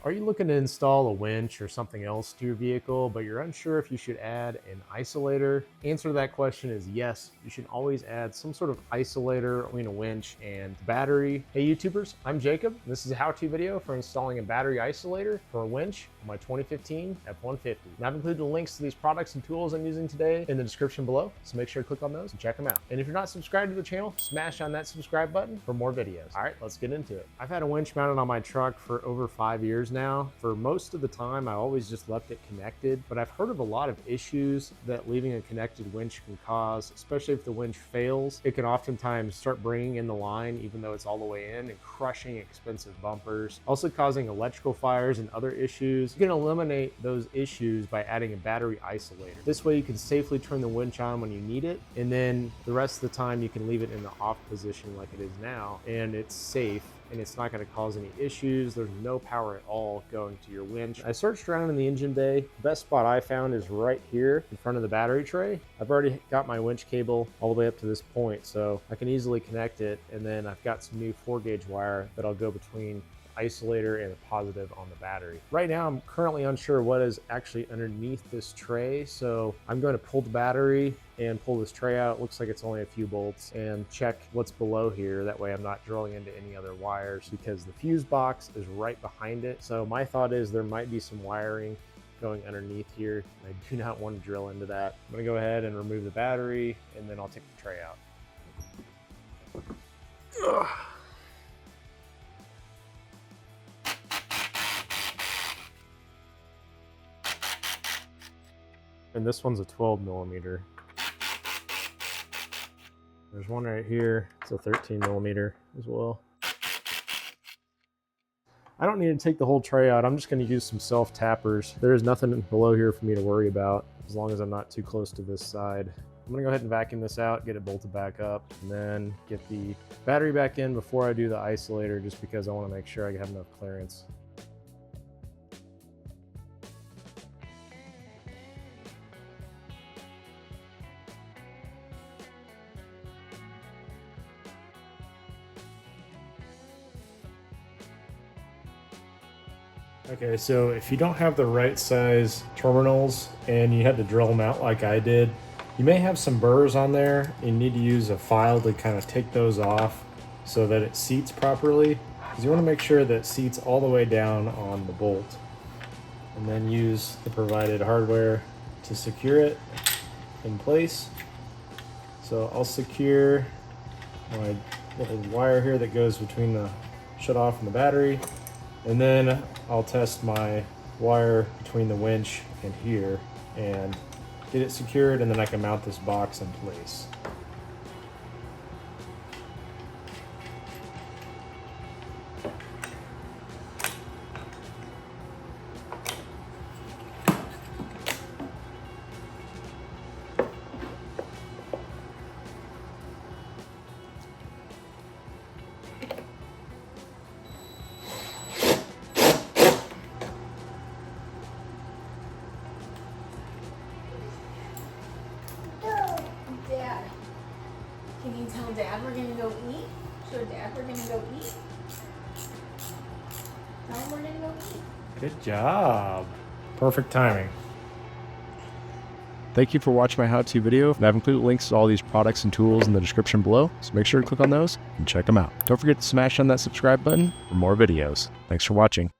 Are you looking to install a winch or something else to your vehicle, but you're unsure if you should add an isolator? Answer to that question is yes. You should always add some sort of isolator between a winch and battery. Hey YouTubers, I'm Jacob. This is a how-to video for installing a battery isolator for a winch on my 2015 F-150. And I've included the links to these products and tools I'm using today in the description below, so make sure to click on those and check them out. And if you're not subscribed to the channel, smash on that subscribe button for more videos. All right, let's get into it. I've had a winch mounted on my truck for over 5 years now. For most of the time, I always just left it connected, but I've heard of a lot of issues that leaving a connected winch can cause, especially if the winch fails. It can oftentimes start bringing in the line, even though it's all the way in, and crushing expensive bumpers, also causing electrical fires and other issues. You can eliminate those issues by adding a battery isolator. This way you can safely turn the winch on when you need it, and then the rest of the time you can leave it in the off position like it is now, and it's safe. And it's not going to cause any issues. There's no power at all going to your winch. I searched around in the engine bay. The best spot I found is right here in front of the battery tray. I've already got my winch cable all the way up to this point, so I can easily connect it. And then I've got some new 4-gauge wire that'll go between isolator and a positive on the battery. Right now, I'm currently unsure what is actually underneath this tray, so I'm going to pull the battery and pull this tray out. It looks like it's only a few bolts, and check what's below here. That way I'm not drilling into any other wires, because the fuse box is right behind it. So my thought is there might be some wiring going underneath here. I do not want to drill into that. I'm gonna go ahead and remove the battery, and then I'll take the tray out. Ugh. And this one's a 12mm. There's one right here. It's a 13mm as well. I don't need to take the whole tray out. I'm just going to use some self-tappers. There is nothing below here for me to worry about, as long as I'm not too close to this side. I'm going to go ahead and vacuum this out, get it bolted back up, and then get the battery back in before I do the isolator, just because I want to make sure I have enough clearance. Okay, so if you don't have the right size terminals and you had to drill them out like I did, you may have some burrs on there. You need to use a file to kind of take those off so that it seats properly, because you want to make sure that it seats all the way down on the bolt. And then use the provided hardware to secure it in place. So I'll secure my little wire here that goes between the shut off and the battery. And then I'll test my wire between the winch and here and get it secured, and then I can mount this box in place. Dad, can you tell Dad we're gonna go eat? Show Dad we're gonna go eat? Tell him we're gonna go eat. Good job. Perfect timing. Thank you for watching my how-to video. I've included links to all these products and tools in the description below, so make sure to click on those and check them out. Don't forget to smash on that subscribe button for more videos. Thanks for watching.